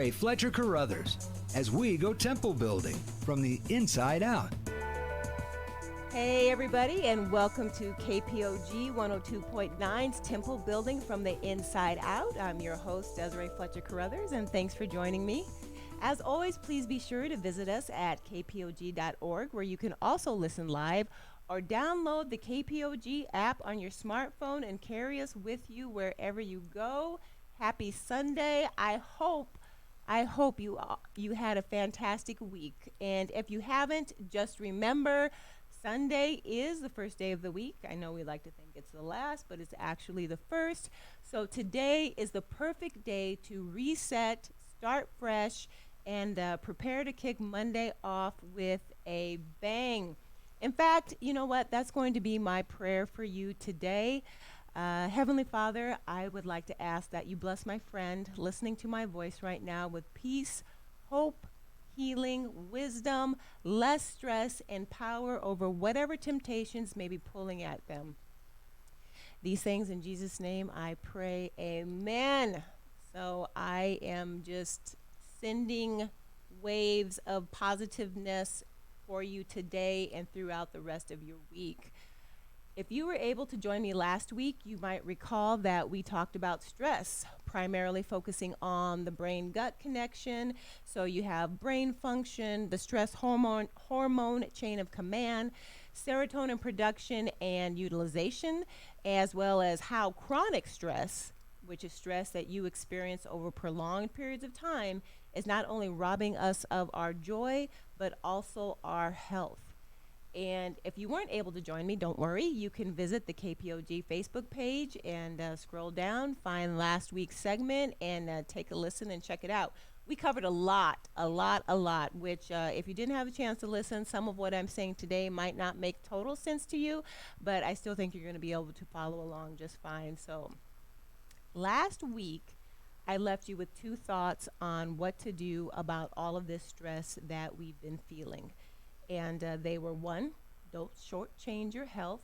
Hey, Fletcher Carruthers, as we go temple building from the inside out. Hey everybody, and welcome to KPOG 102.9's Temple Building from the Inside Out. I'm your host, Desiree Fletcher Carruthers, and thanks for joining me. As always, please be sure to visit us at kpog.org, where you can also listen live or download the KPOG app on your smartphone and carry us with you wherever you go. Happy Sunday. I hope you had a fantastic week. And if you haven't, just remember Sunday is the first day of the week. I know we like to think it's the last, but it's actually the first. So today is the perfect day to reset, start fresh, and prepare to kick Monday off with a bang. In fact, you know what? That's going to be my prayer for you today. Heavenly Father, I would like to ask that you bless my friend listening to my voice right now with peace, hope, healing, wisdom, less stress, and power over whatever temptations may be pulling at them. These things in Jesus' name I pray, amen. So I am just sending waves of positiveness for you today and throughout the rest of your week. If you were able to join me last week, you might recall that we talked about stress, primarily focusing on the brain-gut connection. So you have brain function, the stress hormone chain of command, serotonin production and utilization, as well as how chronic stress, which is stress that you experience over prolonged periods of time, is not only robbing us of our joy, but also our health. And if you weren't able to join me, don't worry. You can visit the KPOG Facebook page and scroll down, find last week's segment, and take a listen and check it out. We covered a lot, which if you didn't have a chance to listen, some of what I'm saying today might not make total sense to you, but I still think you're going to be able to follow along just fine. So last week, I left you with two thoughts on what to do about all of this stress that we've been feeling. And they were: one, don't shortchange your health.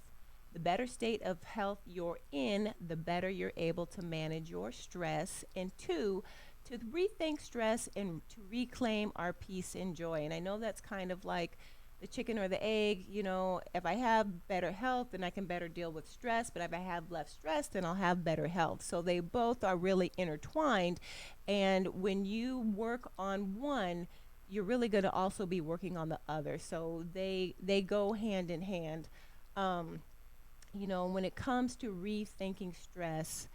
The better state of health you're in, the better you're able to manage your stress. And two, to rethink stress and to reclaim our peace and joy. And I know that's kind of like the chicken or the egg. You know, if I have better health, then I can better deal with stress. But if I have less stress, then I'll have better health. So they both are really intertwined. And when you work on one, you're really going to also be working on the other. So they go hand in hand. When it comes to rethinking stress,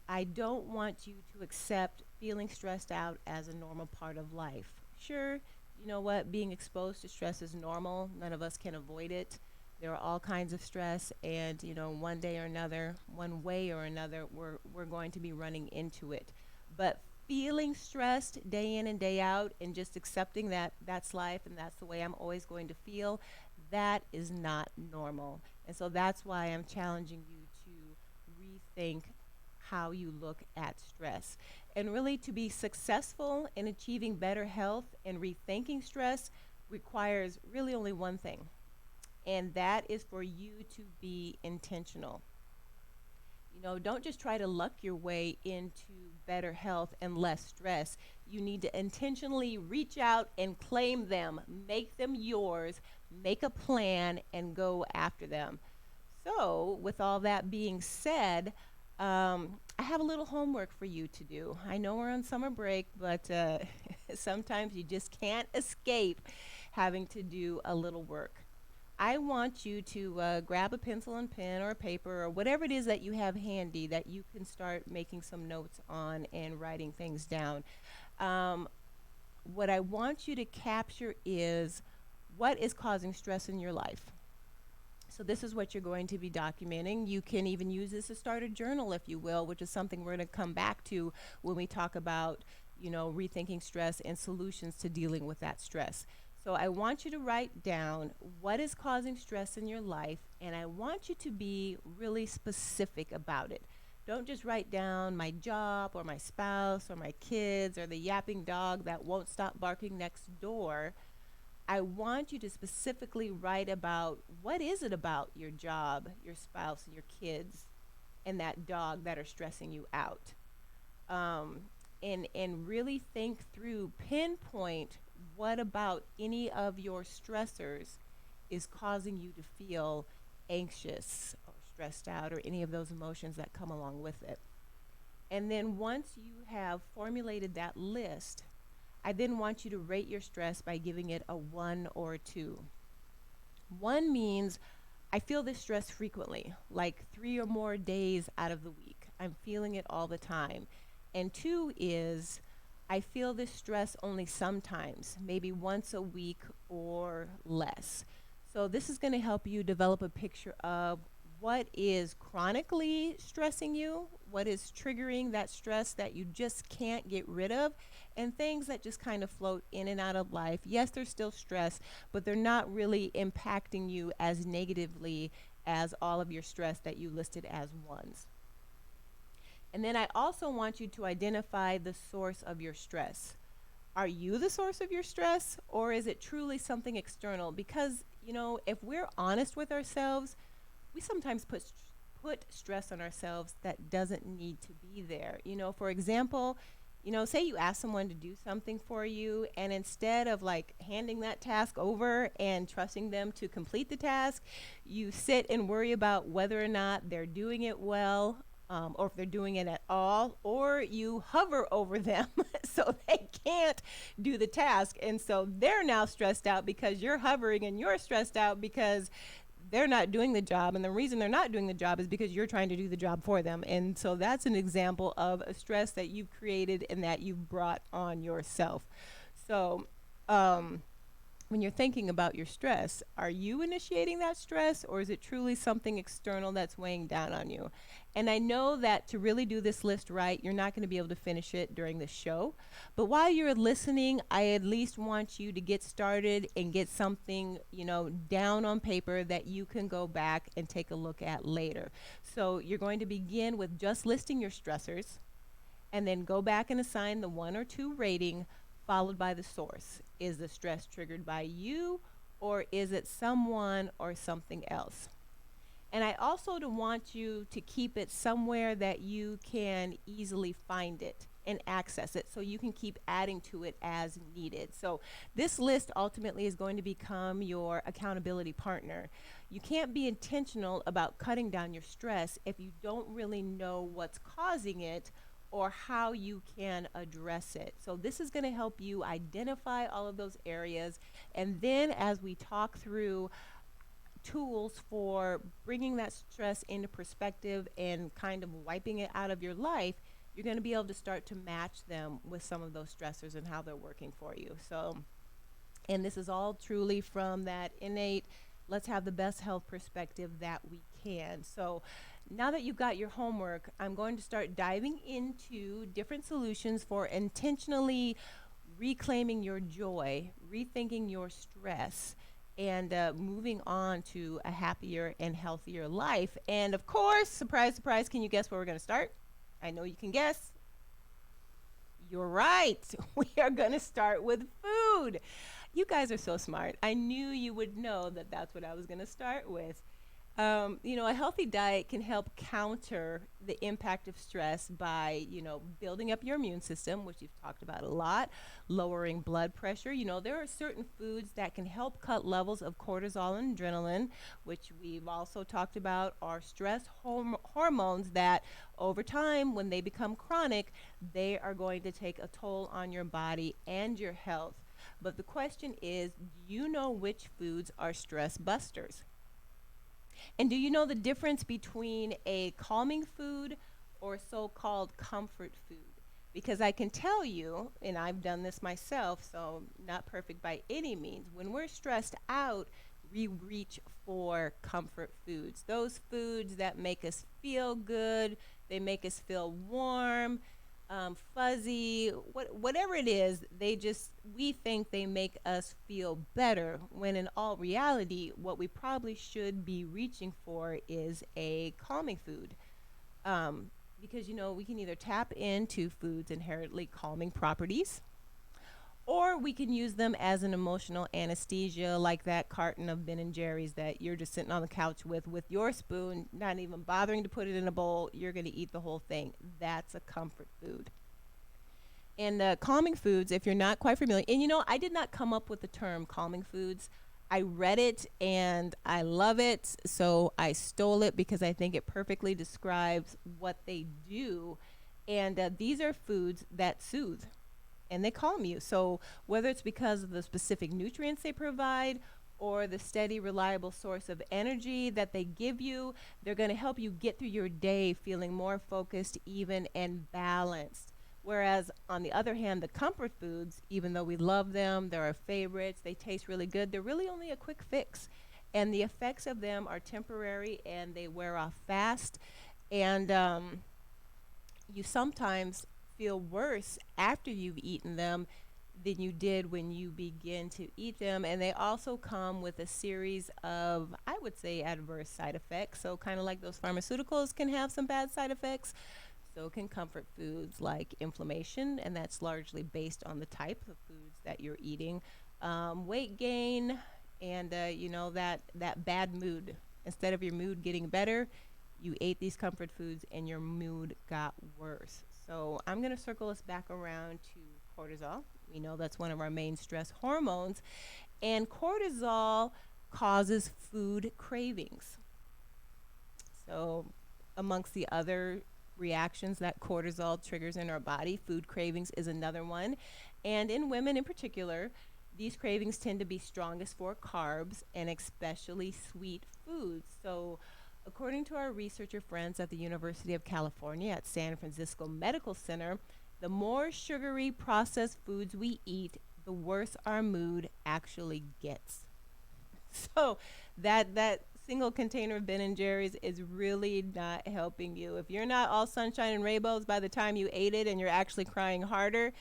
I don't want you to accept feeling stressed out as a normal part of life. Sure, you know what? Being exposed to stress is normal. None of us can avoid it. There are all kinds of stress, and one day or another, one way or another, we're going to be running into it. But feeling stressed day in and day out and just accepting that that's life and that's the way I'm always going to feel, that is not normal. And so that's why I'm challenging you to rethink how you look at stress. And really, to be successful in achieving better health and rethinking stress requires really only one thing, and that is for you to be intentional. Don't just try to luck your way into better health and less stress. You need to intentionally reach out and claim them, make them yours, make a plan, and go after them. So, with all that being said, I have a little homework for you to do. I know we're on summer break, but sometimes you just can't escape having to do a little work. I want you to grab a pencil and pen or a paper or whatever it is that you have handy that you can start making some notes on and writing things down. What I want you to capture is what is causing stress in your life. So this is what you're going to be documenting. You can even use this to start a journal, if you will, which is something we're going to come back to when we talk about, rethinking stress and solutions to dealing with that stress. So I want you to write down what is causing stress in your life, and I want you to be really specific about it. Don't just write down my job or my spouse or my kids or the yapping dog that won't stop barking next door. I want you to specifically write about what is it about your job, your spouse, and your kids, and that dog that are stressing you out. and really think through, pinpoint what about any of your stressors is causing you to feel anxious or stressed out or any of those emotions that come along with it. And then once you have formulated that list, I then want you to rate your stress by giving it a 1 or a 2. 1 means I feel this stress frequently, like 3 or more days out of the week. I'm feeling it all the time. And 2 is I feel this stress only sometimes, maybe once a week or less. So this is going to help you develop a picture of what is chronically stressing you, what is triggering that stress that you just can't get rid of, and things that just kind of float in and out of life. Yes, they're still stress, but they're not really impacting you as negatively as all of your stress that you listed as ones. And then I also want you to identify the source of your stress. Are you the source of your stress, or is it truly something external? Because, if we're honest with ourselves, we sometimes put stress on ourselves that doesn't need to be there. For example, say you ask someone to do something for you, and instead of like handing that task over and trusting them to complete the task, you sit and worry about whether or not they're doing it well, or if they're doing it at all, or you hover over them so they can't do the task. And so they're now stressed out because you're hovering, and you're stressed out because they're not doing the job. And the reason they're not doing the job is because you're trying to do the job for them. And so that's an example of a stress that you've created and that you've brought on yourself. So, when you're thinking about your stress, are you initiating that stress, or is it truly something external that's weighing down on you? And I know that to really do this list right, you're not going to be able to finish it during the show. But while you're listening, I at least want you to get started and get something, down on paper that you can go back and take a look at later. So you're going to begin with just listing your stressors, and then go back and assign the 1 or 2 rating, followed by the source. Is the stress triggered by you, or is it someone or something else? And I also want you to keep it somewhere that you can easily find it and access it, so you can keep adding to it as needed. So this list ultimately is going to become your accountability partner. You can't be intentional about cutting down your stress if you don't really know what's causing it or how you can address it. So this is going to help you identify all of those areas. And then as we talk through tools for bringing that stress into perspective and kind of wiping it out of your life, you're going to be able to start to match them with some of those stressors and how they're working for you. So, and this is all truly from that innate, let's have the best health perspective that we can. So now that you've got your homework, I'm going to start diving into different solutions for intentionally reclaiming your joy, rethinking your stress, and moving on to a happier and healthier life. And of course, surprise, surprise, can you guess where we're going to start? I know you can guess. You're right. We are going to start with food. You guys are so smart. I knew you would know that that's what I was going to start with. A healthy diet can help counter the impact of stress by, building up your immune system, which you've talked about a lot, lowering blood pressure. There are certain foods that can help cut levels of cortisol and adrenaline, which we've also talked about are stress hormones that over time, when they become chronic, they are going to take a toll on your body and your health. But the question is, do you know which foods are stress busters? And do you know the difference between a calming food or so-called comfort food? Because I can tell you, and I've done this myself, so not perfect by any means, when we're stressed out, we reach for comfort foods. Those foods that make us feel good, they make us feel warm, fuzzy, whatever it is, we think they make us feel better, when in all reality, what we probably should be reaching for is a calming food. Because, we can either tap into foods' inherently calming properties, or we can use them as an emotional anesthesia, like that carton of Ben and Jerry's that you're just sitting on the couch with your spoon, not even bothering to put it in a bowl. You're going to eat the whole thing. That's a comfort food. And calming foods, if you're not quite familiar, and I did not come up with the term calming foods. I read it and I love it, so I stole it because I think it perfectly describes what they do. And these are foods that soothe and they calm you. So whether it's because of the specific nutrients they provide or the steady, reliable source of energy that they give you, they're going to help you get through your day feeling more focused, even, and balanced. Whereas, on the other hand, the comfort foods, even though we love them, they're our favorites, they taste really good, they're really only a quick fix. And the effects of them are temporary and they wear off fast. And you sometimes feel worse after you've eaten them than you did when you begin to eat them. And they also come with a series of, I would say, adverse side effects. So, kind of like those pharmaceuticals can have some bad side effects, so can comfort foods like inflammation, and that's largely based on the type of foods that you're eating. Weight gain, and that bad mood. Instead of your mood getting better, you ate these comfort foods and your mood got worse. So I'm going to circle us back around to cortisol. We know that's one of our main stress hormones, and cortisol causes food cravings. So, amongst the other reactions that cortisol triggers in our body, food cravings is another one. And in women in particular, these cravings tend to be strongest for carbs and especially sweet foods. So, according to our researcher friends at the University of California at San Francisco Medical Center, the more sugary processed foods we eat, the worse our mood actually gets. So that single container of Ben and Jerry's is really not helping you. If you're not all sunshine and rainbows by the time you ate it and you're actually crying harder,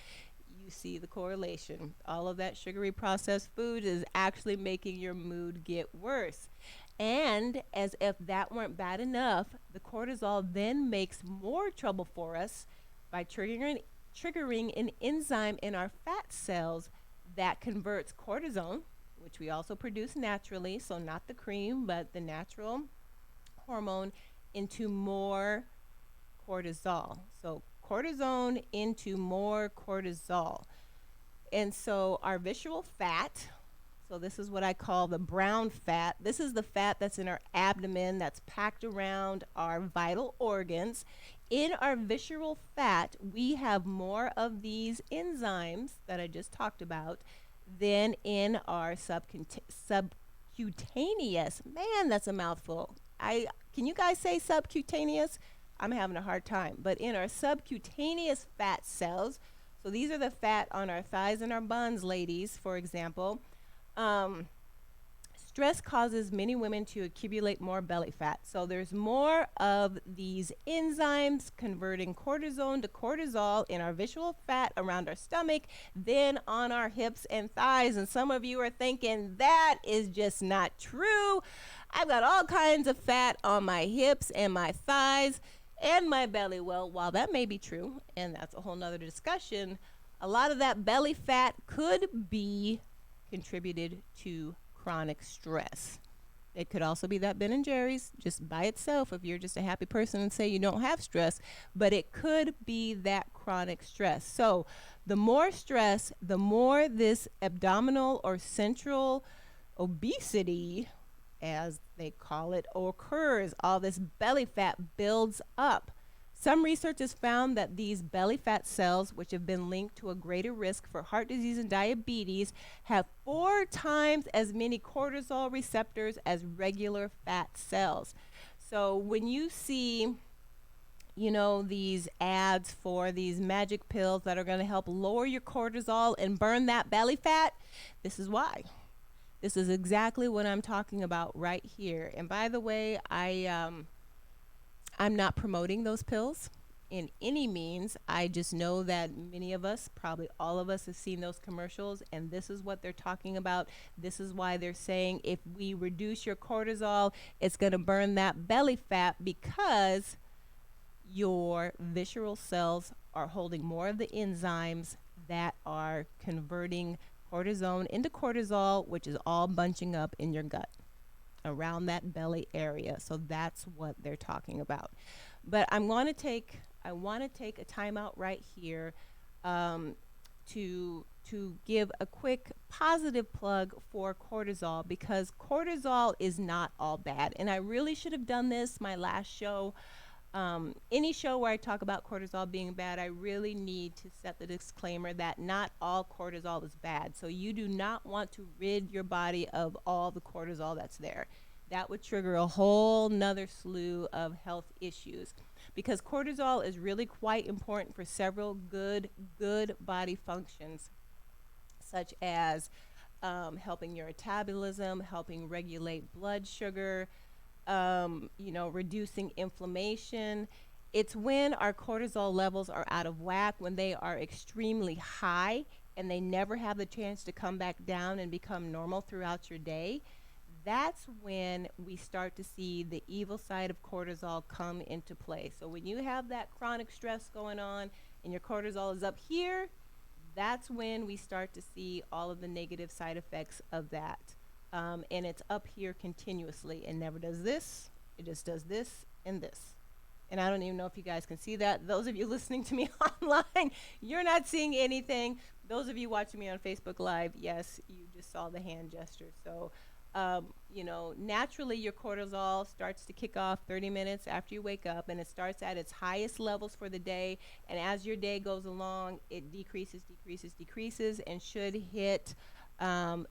you see the correlation. All of that sugary processed food is actually making your mood get worse. And as if that weren't bad enough, the cortisol then makes more trouble for us by triggering an enzyme in our fat cells that converts cortisone, which we also produce naturally, so not the cream, but the natural hormone, into more cortisol. So cortisone into more cortisol. And so our visceral fat, so this is what I call the brown fat. This is the fat that's in our abdomen that's packed around our vital organs. In our visceral fat, we have more of these enzymes that I just talked about than in our subcutaneous. Man, that's a mouthful. I Can you guys say subcutaneous? I'm having a hard time. But in our subcutaneous fat cells, so these are the fat on our thighs and our buns, ladies, for example. Um, Stress causes many women to accumulate more belly fat. So there's more of these enzymes converting cortisone to cortisol in our visceral fat around our stomach than on our hips and thighs. And some of you are thinking that is just not true. I've got all kinds of fat on my hips and my thighs and my belly. Well, while that may be true, and that's a whole nother discussion, a lot of that belly fat could be contributed to chronic stress. It could also be that Ben and Jerry's just by itself if you're just a happy person and say you don't have stress, but it could be that chronic stress. So, the more stress, the more this abdominal or central obesity, as they call it, occurs. All this belly fat builds up. Some research has found that these belly fat cells, which have been linked to a greater risk for heart disease and diabetes, have 4 times as many cortisol receptors as regular fat cells. So when you see, these ads for these magic pills that are going to help lower your cortisol and burn that belly fat, this is why. This is exactly what I'm talking about right here. And by the way, I'm not promoting those pills in any means. I just know that many of us, probably all of us, have seen those commercials, and this is what they're talking about. This is why they're saying if we reduce your cortisol, it's going to burn that belly fat because your visceral cells are holding more of the enzymes that are converting cortisone into cortisol, which is all bunching up in your gut around that belly area. So that's what they're talking about. But I want to take a timeout right here. um, to give a quick positive plug for cortisol, because cortisol is not all bad. And I really should have done this my last show. Any show where I talk about cortisol being bad, I really need to set the disclaimer that not all cortisol is bad. So you do not want to rid your body of all the cortisol that's there. That would trigger a whole nother slew of health issues, because cortisol is really quite important for several good body functions, such as helping your metabolism, helping regulate blood sugar, reducing inflammation. It's when our cortisol levels are out of whack, when they are extremely high and they never have the chance to come back down and become normal throughout your day. That's when we start to see the evil side of cortisol come into play. So when you have that chronic stress going on and your cortisol is up here, that's when we start to see all of the negative side effects of that. And it's up here continuously and never does this. It just does this and this. And I don't even know if you guys can see that. Those of you listening to me online, you're not seeing anything. Those of you watching me on Facebook Live, yes, you just saw the hand gesture. So, naturally your cortisol starts to kick off 30 minutes after you wake up, and it starts at its highest levels for the day. And as your day goes along, it decreases, and should hit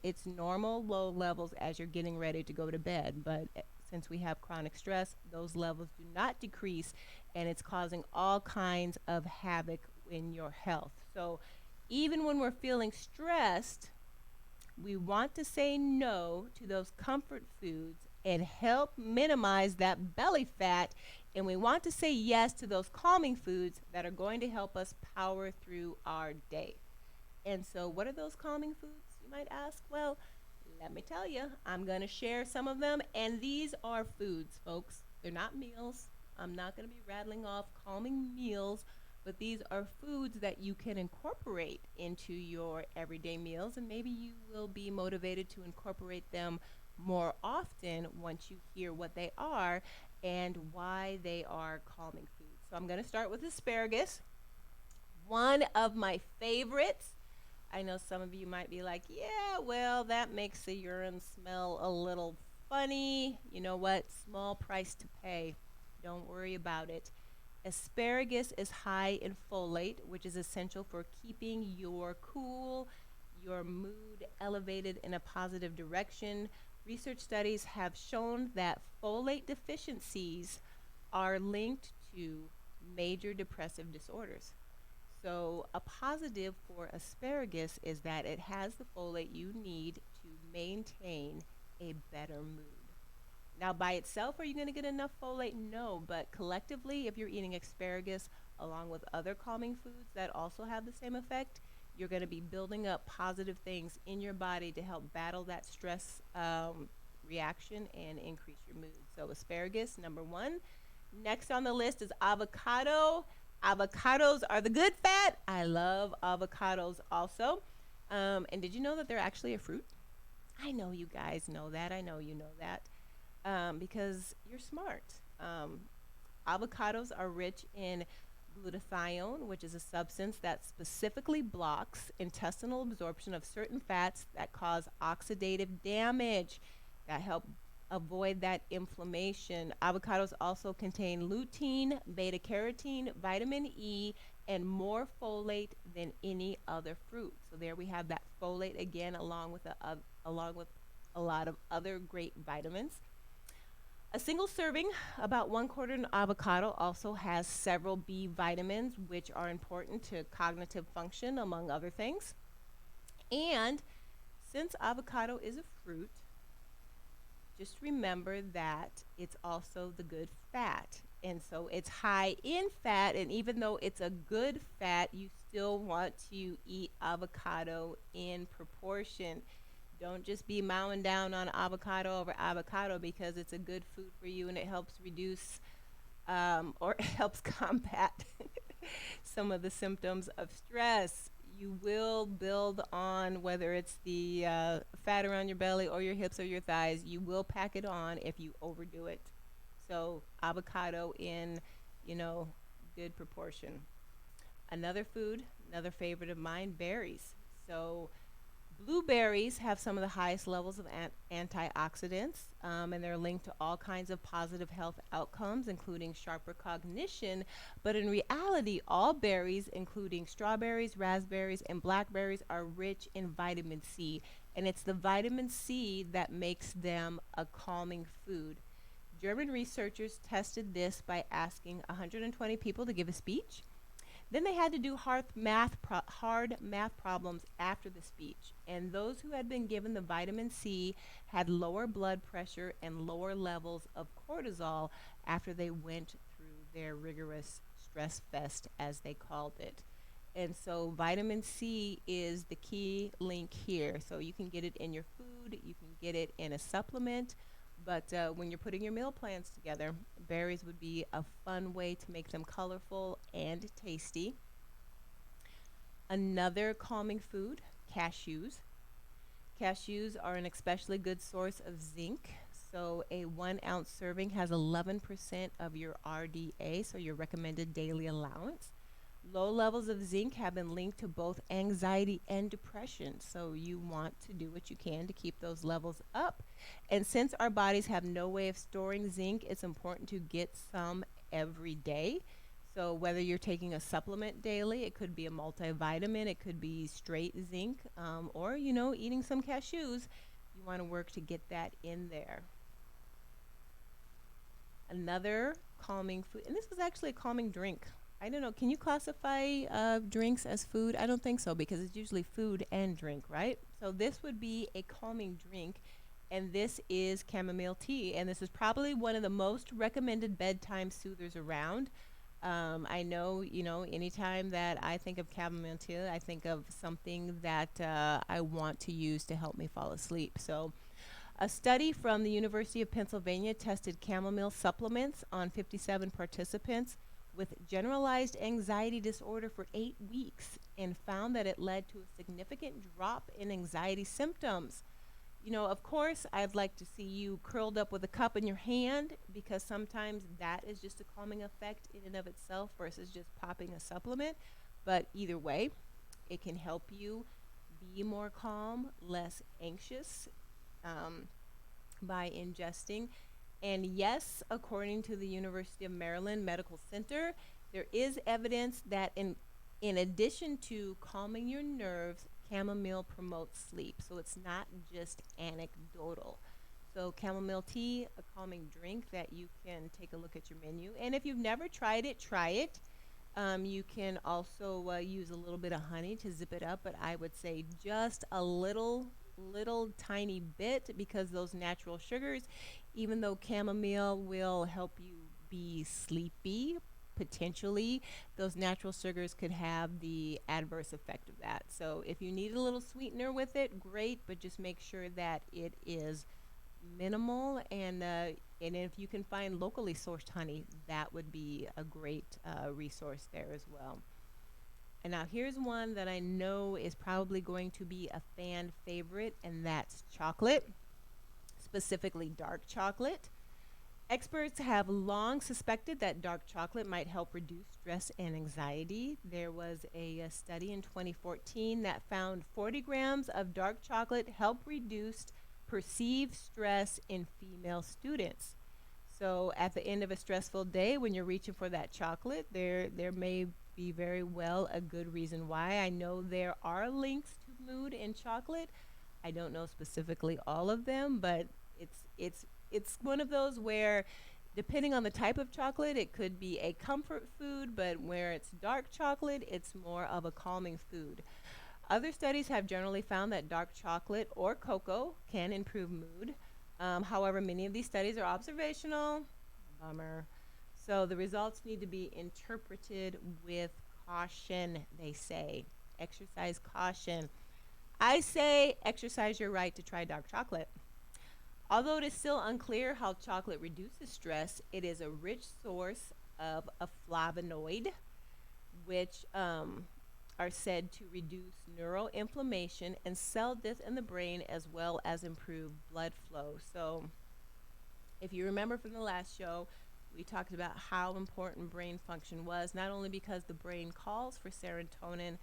its normal low levels as you're getting ready to go to bed. But since we have chronic stress, those levels do not decrease, and it's causing all kinds of havoc in your health. So even when we're feeling stressed, we want to say no to those comfort foods and help minimize that belly fat. And we want to say yes to those calming foods that are going to help us power through our day. And so, what are those calming foods, you might ask? Well, let me tell you, I'm going to share some of them. And these are foods, folks. They're not meals. I'm not going to be rattling off calming meals, but these are foods that you can incorporate into your everyday meals, and maybe you will be motivated to incorporate them more often once you hear what they are and why they are calming foods. So I'm going to start with asparagus, one of my favorites. I know some of you might be like, yeah, well, that makes the urine smell a little funny. You know what? Small price to pay. Don't worry about it. Asparagus is high in folate, which is essential for keeping your cool, your mood elevated in a positive direction. Research studies have shown that folate deficiencies are linked to major depressive disorders. So, a positive for asparagus is that it has the folate you need to maintain a better mood. Now, by itself, are you going to get enough folate? No, but collectively, if you're eating asparagus along with other calming foods that also have the same effect, you're going to be building up positive things in your body to help battle that stress reaction and increase your mood. So, asparagus, number one. Next on the list is avocado. Avocados are the good fat. I love avocados also. And did you know that they're actually a fruit? I know you guys know that. I know you know that. Because you're smart. Avocados are rich in glutathione, which is a substance that specifically blocks intestinal absorption of certain fats that cause oxidative damage, that help avoid that inflammation. Avocados also contain lutein, beta carotene, vitamin E, and more folate than any other fruit. So there we have that folate again, along with a lot of other great vitamins. A single serving, about 1/4 an avocado, also has several B vitamins, which are important to cognitive function, among other things. And since avocado is a fruit, just remember that it's also the good fat. And so it's high in fat, and even though it's a good fat, you still want to eat avocado in proportion. Don't just be mowing down on avocado over avocado because it's a good food for you and it helps reduce or helps combat some of the symptoms of stress. You will build on, whether it's the fat around your belly or your hips or your thighs, you will pack it on if you overdo it. So avocado in, good proportion. Another food Another favorite of mine, berries. So blueberries have some of the highest levels of antioxidants, and they're linked to all kinds of positive health outcomes, including sharper cognition. But in reality, all berries, including strawberries, raspberries, and blackberries, are rich in vitamin C. And it's the vitamin C that makes them a calming food. German researchers tested this by asking 120 people to give a speech. Then they had to do hard math problems after the speech. And those who had been given the vitamin C had lower blood pressure and lower levels of cortisol after they went through their rigorous stress fest, as they called it. And so vitamin C is the key link here. So you can get it in your food, you can get it in a supplement, but when you're putting your meal plans together, berries would be a fun way to make them colorful and tasty. Another calming food, cashews. Cashews are an especially good source of zinc. So a 1 ounce serving has 11% of your RDA, so your recommended daily allowance. Low levels of zinc have been linked to both anxiety and depression. So you want to do what you can to keep those levels up. And since our bodies have no way of storing zinc, it's important to get some every day. So whether you're taking a supplement daily, it could be a multivitamin, it could be straight zinc, or eating some cashews. You want to work to get that in there. Another calming food, and this was actually a calming drink. I don't know. Can you classify drinks as food? I don't think so because it's usually food and drink, right? So this would be a calming drink, and this is chamomile tea, and this is probably one of the most recommended bedtime soothers around. I know, anytime that I think of chamomile tea, I think of something that I want to use to help me fall asleep. So a study from the University of Pennsylvania tested chamomile supplements on 57 participants with generalized anxiety disorder for 8 weeks and found that it led to a significant drop in anxiety symptoms. Of course, I'd like to see you curled up with a cup in your hand because sometimes that is just a calming effect in and of itself versus just popping a supplement. But either way, it can help you be more calm, less anxious, um, by ingesting. And yes, according to the University of Maryland Medical Center, there is evidence that in addition to calming your nerves, chamomile promotes sleep. So it's not just anecdotal. So chamomile tea, a calming drink that you can take a look at your menu. And if you've never tried it, try it. You can also use a little bit of honey to zip it up, but I would say just a little tiny bit because those natural sugars, even though chamomile will help you be sleepy, potentially, those natural sugars could have the adverse effect of that. So if you need a little sweetener with it, great, but just make sure that it is minimal and if you can find locally sourced honey, that would be a great resource there as well. And now here's one that I know is probably going to be a fan favorite, and that's chocolate, specifically dark chocolate. Experts have long suspected that dark chocolate might help reduce stress and anxiety. There was a study in 2014 that found 40 grams of dark chocolate help reduce perceived stress in female students. So at the end of a stressful day, when you're reaching for that chocolate, there may be very well a good reason why. I know there are links to mood in chocolate. I don't know specifically all of them, but it's one of those where depending on the type of chocolate, it could be a comfort food, but where it's dark chocolate, it's more of a calming food. Other studies have generally found that dark chocolate or cocoa can improve mood. However, many of these studies are observational. Bummer. So the results need to be interpreted with caution, they say. Exercise caution. I say exercise your right to try dark chocolate. Although it is still unclear how chocolate reduces stress, it is a rich source of a flavonoid, which are said to reduce neural inflammation and cell death in the brain as well as improve blood flow. So, if you remember from the last show, we talked about how important brain function was, not only because the brain calls for serotonin,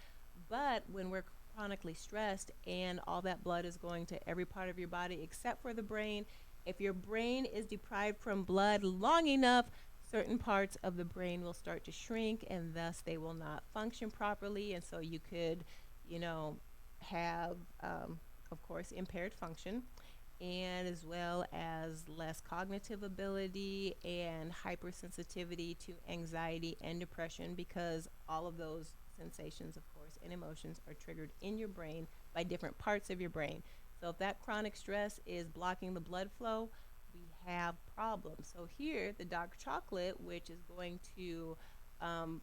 But when we're chronically stressed and all that blood is going to every part of your body except for the brain, if your brain is deprived from blood long enough, certain parts of the brain will start to shrink and thus they will not function properly. And so you could, you know, have, of course, impaired function and as well as less cognitive ability and hypersensitivity to anxiety and depression because all of those sensations, of course, and emotions are triggered in your brain by different parts of your brain. So if that chronic stress is blocking the blood flow, we have problems. So here, the dark chocolate, which is going to um,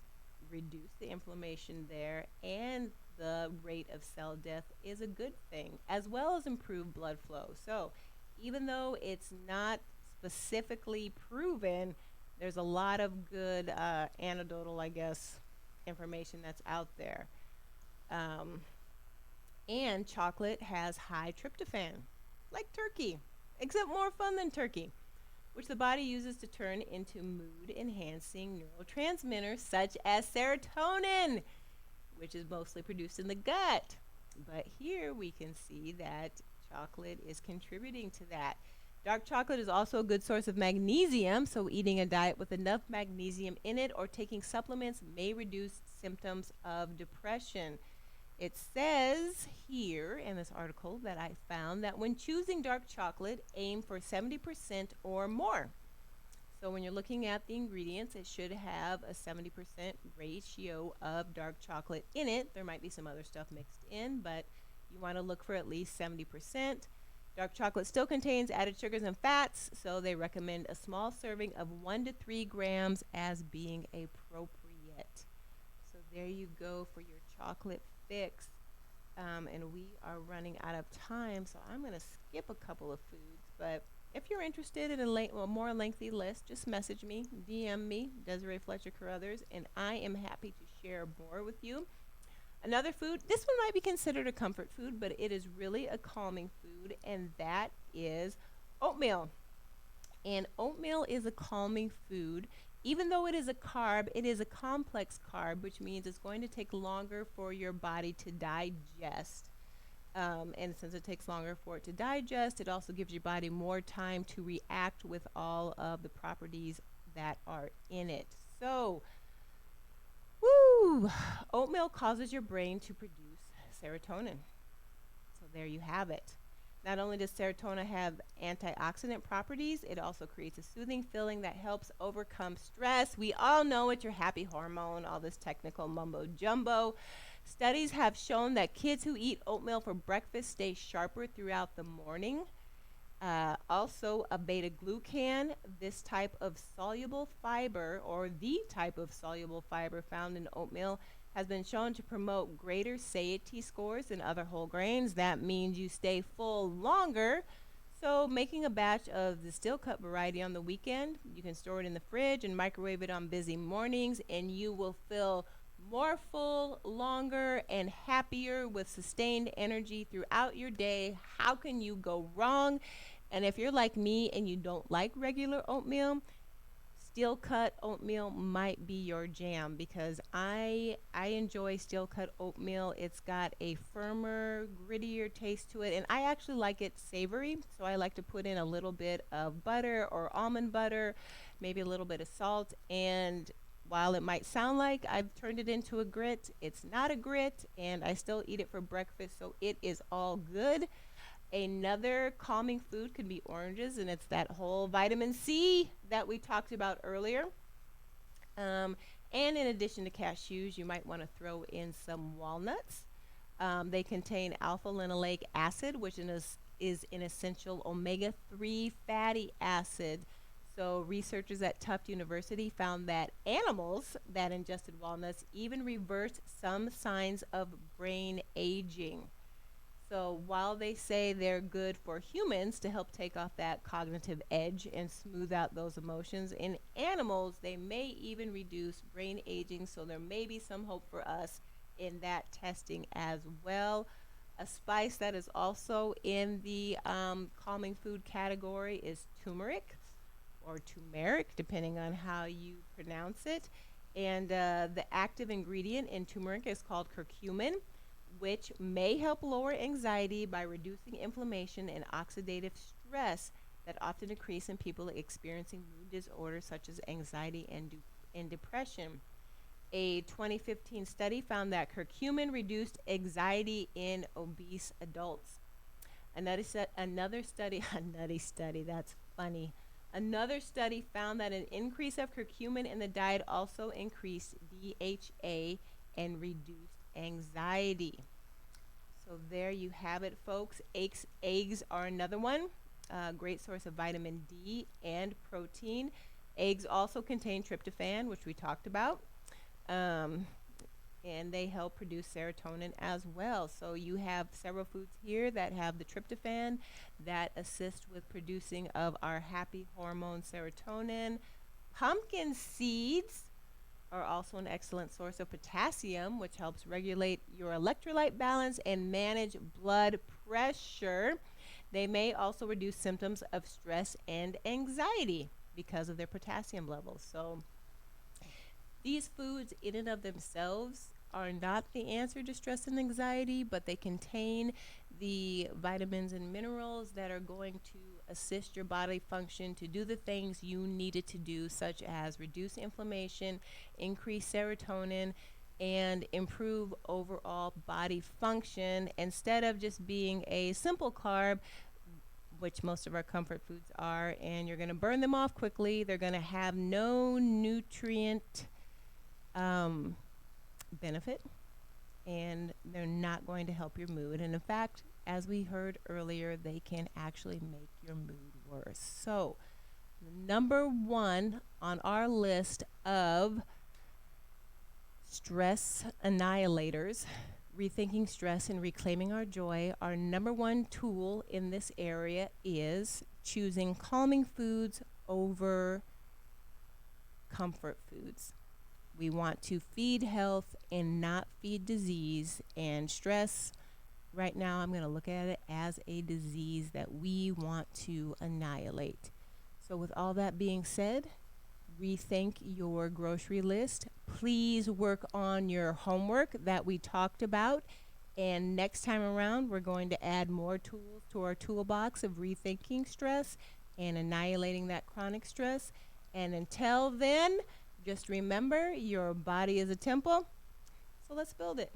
reduce the inflammation there and the rate of cell death is a good thing, as well as improve blood flow. So even though it's not specifically proven, there's a lot of good anecdotal, I guess, information that's out there. Um, and chocolate has high tryptophan, like turkey, except more fun than turkey, which the body uses to turn into mood enhancing neurotransmitters such as serotonin, which is mostly produced in the gut. But here we can see that chocolate is contributing to that. Dark chocolate is also a good source of magnesium, so eating a diet with enough magnesium in it or taking supplements may reduce symptoms of depression. It says here in this article that I found that when choosing dark chocolate, aim for 70% or more. So when you're looking at the ingredients, it should have a 70% ratio of dark chocolate in it. There might be some other stuff mixed in, but you want to look for at least 70%. Dark chocolate still contains added sugars and fats, so they recommend a small serving of 1 to 3 grams as being appropriate. So there you go for your chocolate fix. And we are running out of time, so I'm going to skip a couple of foods. But if you're interested in a more lengthy list, just message me, DM me, Desiree Fletcher Carruthers, and I am happy to share more with you. Another food, this one might be considered a comfort food, but it is really a calming food, and that is oatmeal. And oatmeal is a calming food. Even though it is a carb, it is a complex carb, which means it's going to take longer for your body to digest. And since it takes longer for it to digest, it also gives your body more time to react with all of the properties that are in it. So, woo! Oatmeal causes your brain to produce serotonin. So there you have it. Not only does serotonin have antioxidant properties, it also creates a soothing feeling that helps overcome stress. We all know it's your happy hormone, all this technical mumbo jumbo. Studies have shown that kids who eat oatmeal for breakfast stay sharper throughout the morning. Also, a beta glucan, this type of soluble fiber, or the type of soluble fiber found in oatmeal, has been shown to promote greater satiety scores than other whole grains. That means you stay full longer. So making a batch of the steel cut variety on the weekend, you can store it in the fridge and microwave it on busy mornings, and you will feel more full, longer, and happier with sustained energy throughout your day. How can you go wrong? And if you're like me and you don't like regular oatmeal, steel cut oatmeal might be your jam because I enjoy steel cut oatmeal. It's got a firmer, grittier taste to it, and I actually like it savory. So I like to put in a little bit of butter or almond butter, maybe a little bit of salt, and while it might sound like I've turned it into a grit, it's not a grit, and I still eat it for breakfast, so it is all good. Another calming food could be oranges, and it's that whole vitamin C that we talked about earlier. Um, and in addition to cashews, you might want to throw in some walnuts. They contain alpha linoleic acid, which is an essential omega 3 fatty acid. So, researchers at Tufts University found that animals that ingested walnuts even reversed some signs of brain aging. So while they say they're good for humans to help take off that cognitive edge and smooth out those emotions, in animals, they may even reduce brain aging. So there may be some hope for us in that testing as well. A spice that is also in the calming food category is turmeric or turmeric, depending on how you pronounce it. And the active ingredient in turmeric is called curcumin. which may help lower anxiety by reducing inflammation and oxidative stress that often increase in people experiencing mood disorders such as anxiety and depression. A 2015 study found that curcumin reduced anxiety in obese adults. Another study, another study, that's funny. Another study found that an increase of curcumin in the diet also increased DHA and reduced anxiety. So there you have it, folks. Eggs are another one. Great source of vitamin D and protein. Eggs also contain tryptophan, which we talked about. And they help produce serotonin as well. So you have several foods here that have the tryptophan that assist with producing of our happy hormone serotonin. Pumpkin seeds are also an excellent source of potassium, which helps regulate your electrolyte balance and manage blood pressure. They may also reduce symptoms of stress and anxiety because of their potassium levels. So these foods in and of themselves are not the answer to stress and anxiety, but they contain the vitamins and minerals that are going to assist your body function to do the things you need it to do, such as reduce inflammation, increase serotonin, and improve overall body function instead of just being a simple carb, which most of our comfort foods are, and you're going to burn them off quickly. They're going to have no nutrient benefit, and they're not going to help your mood. And in fact, as we heard earlier, they can actually make your mood worse. So, number one on our list of stress annihilators, rethinking stress and reclaiming our joy, our number one tool in this area is choosing calming foods over comfort foods. We want to feed health and not feed disease. And stress, right now, I'm going to look at it as a disease that we want to annihilate. So with all that being said, rethink your grocery list. Please work on your homework that we talked about. And next time around, we're going to add more tools to our toolbox of rethinking stress and annihilating that chronic stress. And until then, just remember, your body is a temple, so let's build it.